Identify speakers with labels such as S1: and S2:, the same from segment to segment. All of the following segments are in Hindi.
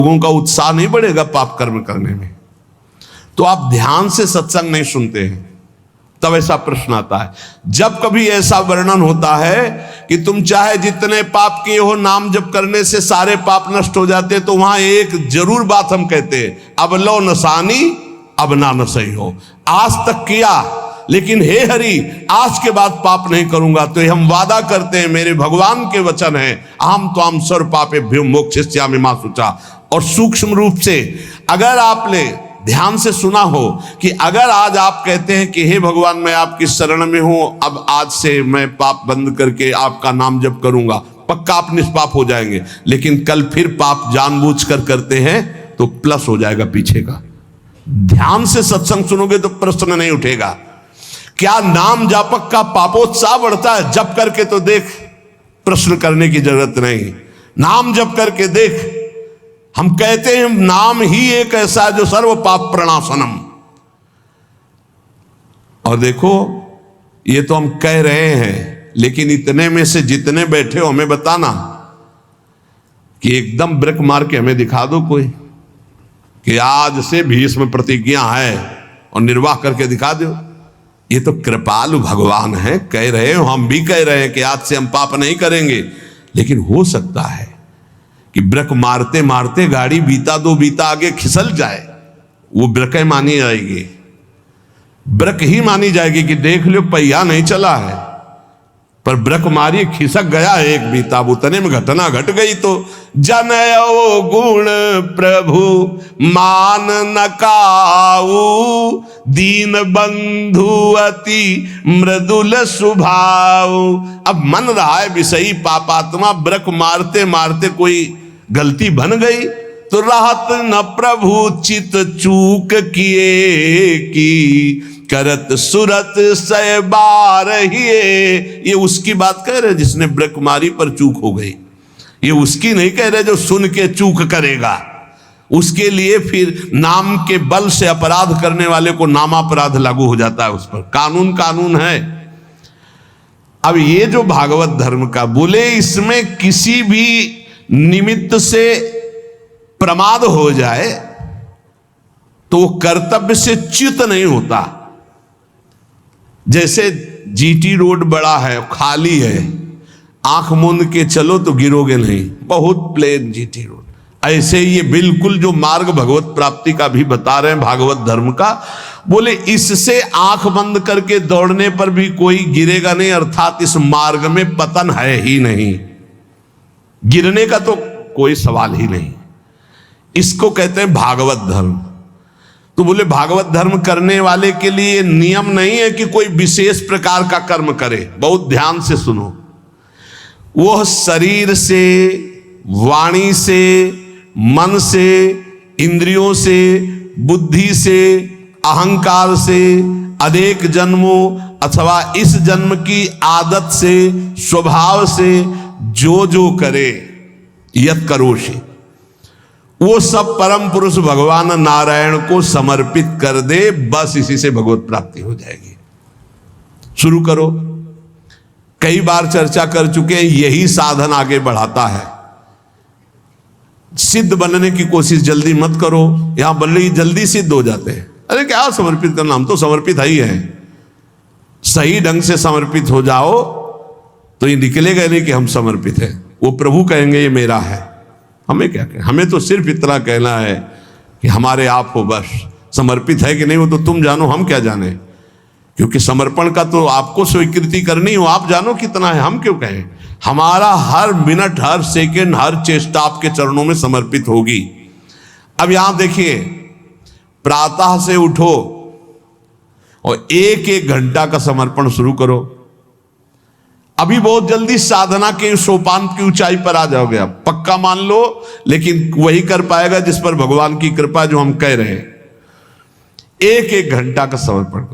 S1: लोगों का उत्साह नहीं बढ़ेगा पाप कर्म करने में। तो आप ध्यान से सत्संग नहीं सुनते हैं, तब ऐसा प्रश्न आता है। जब कभी ऐसा वर्णन होता है कि तुम चाहे जितने पाप किए हो, नाम जप करने से सारे पाप नष्ट हो जाते, तो वहां एक जरूर बात हम कहते हैं, अब लो नसानी अब ना नसई हो। आज तक किया, लेकिन हे हरि आज के बाद पाप नहीं करूंगा। तो हम वादा करते हैं, मेरे भगवान के वचन है, अहम त्वाम सर्व पापेभ्यो मोक्षयिष्यामि मा शुचा। और सूक्ष्म रूप से अगर आपने ध्यान से सुना हो कि अगर आज आप कहते हैं कि हे भगवान मैं आपकी शरण में हूं, अब आज से मैं पाप बंद करके आपका नाम जप करूंगा, पक्का आप निष्पाप हो जाएंगे। लेकिन कल फिर पाप जानबूझकर करते हैं तो प्लस हो जाएगा पीछे का। ध्यान से सत्संग सुनोगे तो प्रश्न नहीं उठेगा। क्या नाम जापक का पापोत्साह बढ़ता है? जप करके तो देख, प्रश्न करने की जरूरत नहीं। नाम जप करके देख। हम कहते हैं नाम ही एक ऐसा जो सर्व पाप प्रणाशनम। और देखो ये तो हम कह रहे हैं, लेकिन इतने में से जितने बैठे हो हमें बताना कि एकदम ब्रेक मार के हमें दिखा दो कोई कि आज से भीष्म प्रतिज्ञा है और निर्वाह करके दिखा दो। ये तो कृपालु भगवान है, कह रहे हो, हम भी कह रहे हैं कि आज से हम पाप नहीं करेंगे। लेकिन हो सकता है कि ब्रेक मारते मारते गाड़ी बीता दो बीता आगे खिसल जाए, वो ब्रेक मानी जाएगी, ब्रेक ही मानी जाएगी कि देख लो पहिया नहीं चला है, पर ब्रेक मारी खिसक गया एक बीता, उतने में घटना घट गई। तो जनयो गुण प्रभु मान न काऊ, दीन बंधु अति मृदुल स्वभाव। अब मन रहा है विषयी पापात्मा, ब्रेक मारते मारते कोई गलती बन गई तो राहत न प्रभु चित चूक किए की, करत सुरत सय बार ही। ये उसकी बात कह रहे जिसने ब्रेक मारी पर चूक हो गई, ये उसकी नहीं कह रहे जो सुन के चूक करेगा। उसके लिए फिर नाम के बल से अपराध करने वाले को नामापराध लागू हो जाता है उस पर। कानून कानून है। अब ये जो भागवत धर्म का बोले, इसमें किसी भी निमित्त से प्रमाद हो जाए तो वो कर्तव्य से च्युत नहीं होता। जैसे जीटी रोड बड़ा है, खाली है, आंख मूंद के चलो तो गिरोगे नहीं, बहुत प्लेन जीटी रोड। ऐसे ये बिल्कुल जो मार्ग भगवत प्राप्ति का भी बता रहे हैं भागवत धर्म का, बोले इससे आंख बंद करके दौड़ने पर भी कोई गिरेगा नहीं, अर्थात इस मार्ग में पतन है ही नहीं, गिरने का तो कोई सवाल ही नहीं। इसको कहते हैं भागवत धर्म। तो बोले भागवत धर्म करने वाले के लिए नियम नहीं है कि कोई विशेष प्रकार का कर्म करे। बहुत ध्यान से सुनो, वो शरीर से, वाणी से, मन से, इंद्रियों से, बुद्धि से, अहंकार से, अनेक जन्मों अथवा इस जन्म की आदत से, स्वभाव से जो जो करे यत करोषि, वो सब परम पुरुष भगवान नारायण को समर्पित कर दे, बस इसी से भगवत प्राप्ति हो जाएगी। शुरू करो। कई बार चर्चा कर चुके हैं, यही साधन आगे बढ़ाता है। सिद्ध बनने की कोशिश जल्दी मत करो, यहां बल्ले जल्दी सिद्ध हो जाते हैं। अरे क्या समर्पित करना, हम तो समर्पित ही हैं। सही ढंग से समर्पित हो जाओ तो ये निकलेगा नहीं कि हम समर्पित हैं। वो प्रभु कहेंगे ये मेरा है। हमें क्या कहें, हमें तो सिर्फ इतना कहना है कि हमारे आप हो, बस। समर्पित है कि नहीं वो तो तुम जानो, हम क्या जाने। क्योंकि समर्पण का तो आपको स्वीकृति करनी हो, आप जानो कितना है, हम क्यों कहें। हमारा हर मिनट, हर सेकंड, हर चेष्टा आपके चरणों में समर्पित होगी। अब यहां देखिए, प्रातः से उठो और एक एक घंटा का समर्पण शुरू करो। अभी बहुत जल्दी साधना के सोपान की ऊंचाई पर आ जाओगे आप, पक्का मान लो। लेकिन वही कर पाएगा जिस पर भगवान की कृपा, जो हम कह रहे हैं। एक एक घंटा का समर्पण,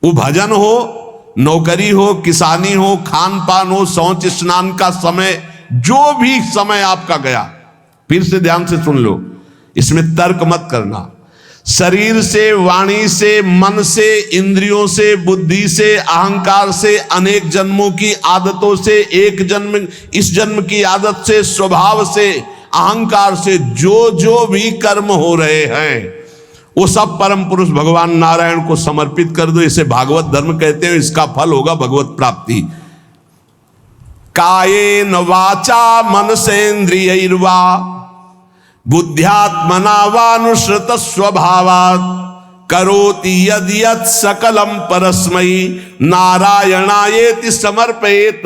S1: वो भजन हो, नौकरी हो, किसानी हो, खान पान हो, शौच स्नान का समय, जो भी समय आपका गया, फिर से ध्यान से सुन लो, इसमें तर्क मत करना। शरीर से, वाणी से, मन से, इंद्रियों से, बुद्धि से, अहंकार से, अनेक जन्मों की आदतों से, एक जन्म, इस जन्म की आदत से, स्वभाव से, अहंकार से जो जो भी कर्म हो रहे हैं वो सब परम पुरुष भगवान नारायण को समर्पित कर दो। इसे भागवत धर्म कहते हैं। इसका फल होगा भगवत प्राप्ति। कायेन वाचा मनसेन्द्रियैर्वा बुद्ध्यात्मना वानुसृत स्वभावात् करोति यद यत् सकलम परस्मै नारायणायेति समर्पयेत।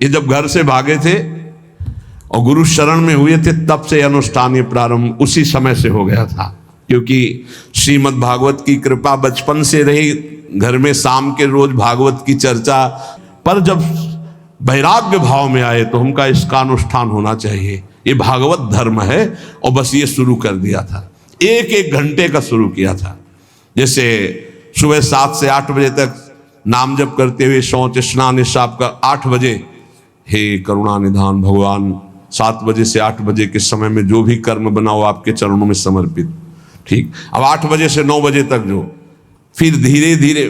S1: ये जब घर से भागे थे और गुरु शरण में हुए थे तब से अनुष्ठान ये प्रारंभ उसी समय से हो गया था, क्योंकि श्रीमद् भागवत की कृपा बचपन से रही। घर में शाम के रोज भागवत की चर्चा, पर जब वैराग्य भाव में आए तो हमका इसका अनुष्ठान होना चाहिए, ये भागवत धर्म है। और बस ये शुरू कर दिया था, एक एक घंटे का शुरू किया था। जैसे सुबह 7 से 8 बजे तक नाम जप करते हुए शौच स्नान हिसाब का 8 बजे हे करुणा निधान भगवान, 7 बजे से 8 बजे के समय में जो भी कर्म बनाओ आपके चरणों में समर्पित। ठीक, अब 8 बजे से 9 बजे तक जो, फिर धीरे धीरे,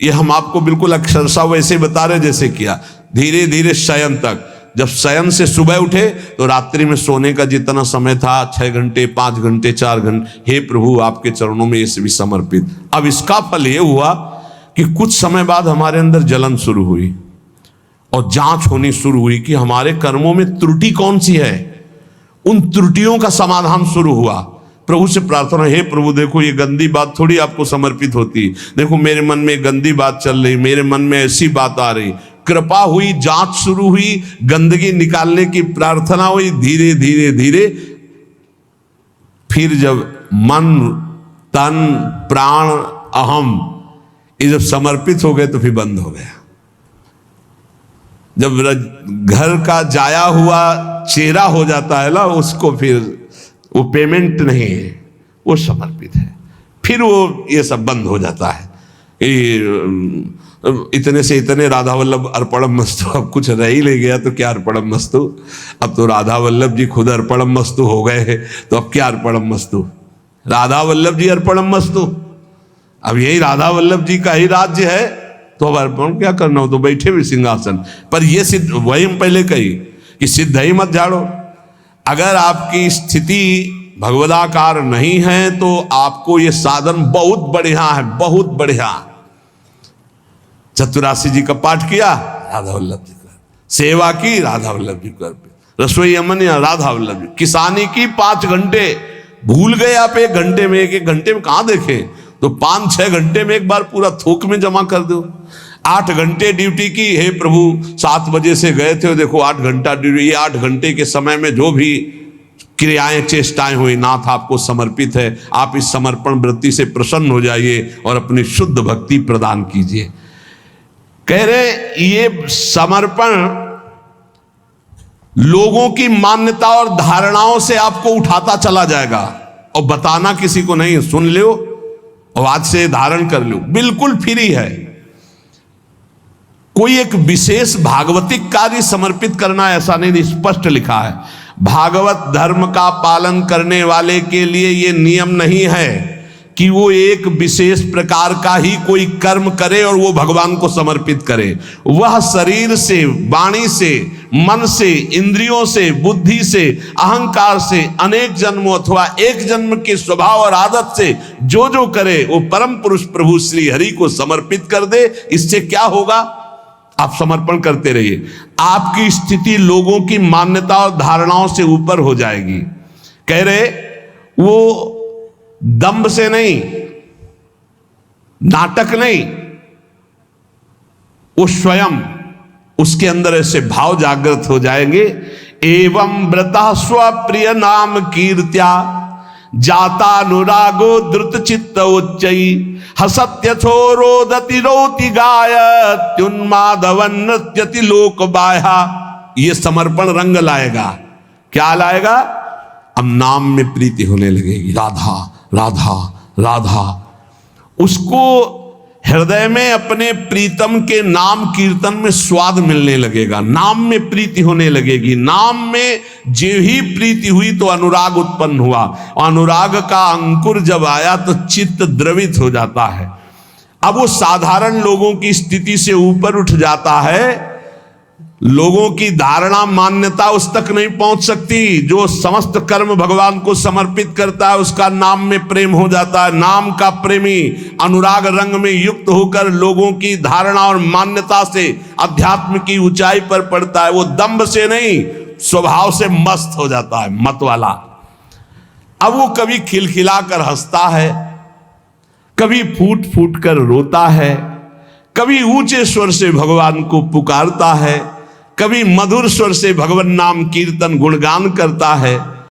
S1: ये हम आपको बिल्कुल अक्षरशः वैसे बता रहे जैसे किया, धीरे धीरे शयन तक। जब शयन से सुबह उठे तो रात्रि में सोने का जितना समय था 6 घंटे 5 घंटे 4 घंटे, हे प्रभु आपके चरणों में ये भी समर्पित। अब इसका फल ये हुआ कि कुछ समय बाद हमारे अंदर जलन शुरू हुई और जांच होनी शुरू हुई कि हमारे कर्मों में त्रुटि कौन सी है। उन त्रुटियों का समाधान शुरू हुआ। प्रभु से प्रार्थना, हे प्रभु देखो ये गंदी बात थोड़ी आपको समर्पित होती, देखो मेरे मन में गंदी बात चल रही, मेरे मन में ऐसी बात आ रही। कृपा हुई, जांच शुरू हुई, गंदगी निकालने की प्रार्थना हुई। धीरे धीरे धीरे फिर जब मन तन प्राण अहम ये जब समर्पित हो गए तो फिर बंद हो गया। जब घर का जाया हुआ चेहरा हो जाता है ना, उसको फिर वो पेमेंट नहीं है, वो समर्पित है, फिर वो ये सब बंद हो जाता है। इतने से इतने राधा वल्लभ अर्पणम मस्तु, अब कुछ रह ही ले गया तो क्या अर्पणम मस्तु। अब तो राधा वल्लभ जी खुद अर्पणम मस्तु हो गए हैं, तो अब क्या अर्पणम मस्तु, राधा वल्लभ जी अर्पणम मस्तु। अब यही राधा वल्लभ जी का ही राज्य है, तो अब अर्पण क्या करना हो, तो बैठे भी सिंहासन पर। ये सिद्ध, वही हम पहले कही कि सिद्ध ही मत झाड़ो। अगर आपकी स्थिति भगवदाकार नहीं है तो आपको ये साधन बहुत बढ़िया है, बहुत बढ़िया। चतुरासी जी का पाठ किया, राधा वल्लभ जी का सेवा की, राधा वल्लभ जी का रसोई अमन या राधा वल्लभ जी, किसानी की 5 घंटे, भूल गए आप 1 घंटे में, 1 घंटे में कहां देखें, तो 5-6 घंटे में एक बार पूरा थोक में जमा कर दो। 8 घंटे ड्यूटी की, हे प्रभु 7 बजे से गए थे, देखो 8 घंटा ड्यूटी। ये 8 घंटे के समय में जो भी क्रियाएं चेष्टाएं हुई, नाथ आपको समर्पित है। आप इस समर्पण वृत्ति से प्रसन्न हो जाइए और अपनी शुद्ध भक्ति प्रदान कीजिए। कह रहे ये समर्पण लोगों की मान्यता और धारणाओं से आपको उठाता चला जाएगा, और बताना किसी को नहीं, सुन लो और आज से धारण कर लो, बिल्कुल फ्री है। कोई एक विशेष भागवतिक कार्य समर्पित करना ऐसा नहीं, स्पष्ट लिखा है। भागवत धर्म का पालन करने वाले के लिए यह नियम नहीं है कि वो एक विशेष प्रकार का ही कोई कर्म करे और वो भगवान को समर्पित करे। वह शरीर से, वाणी से, मन से, इंद्रियों से, बुद्धि से, अहंकार से, अनेक जन्मों अथवा एक जन्म के स्वभाव और आदत से जो जो करे वो परम पुरुष प्रभु श्री हरि को समर्पित कर दे। इससे क्या होगा, आप समर्पण करते रहिए, आपकी स्थिति लोगों की मान्यता और धारणाओं से ऊपर हो जाएगी। कह रहे वो दंभ से नहीं, नाटक नहीं, वो स्वयं उसके अंदर ऐसे भाव जागृत हो जाएंगे। एवं व्रता स्वप्रिय नाम कीर्त्या जाता अनुरागो द्रुत चित्त उच्चई हसत्यथो रोदति रोति गायत्युन्मादवन नृत्यति लोक बाह्या। ये समर्पण रंग लाएगा, क्या लाएगा, अब नाम में प्रीति होने लगेगी, राधा राधा राधा। उसको हृदय में अपने प्रीतम के नाम कीर्तन में स्वाद मिलने लगेगा, नाम में प्रीति होने लगेगी। नाम में जो ही प्रीति हुई तो अनुराग उत्पन्न हुआ, अनुराग का अंकुर जब आया तो चित्त द्रवित हो जाता है। अब वो साधारण लोगों की स्थिति से ऊपर उठ जाता है, लोगों की धारणा मान्यता उस तक नहीं पहुंच सकती। जो समस्त कर्म भगवान को समर्पित करता है उसका नाम में प्रेम हो जाता है। नाम का प्रेमी अनुराग रंग में युक्त होकर लोगों की धारणा और मान्यता से अध्यात्म की ऊंचाई पर पड़ता है। वो दंभ से नहीं, स्वभाव से मस्त हो जाता है, मत वाला। अब वो कभी खिलखिला कर हंसता है, कभी फूट फूट कर रोता है, कभी ऊंचे स्वर से भगवान को पुकारता है, कभी मधुर स्वर से भगवान नाम कीर्तन गुणगान करता है।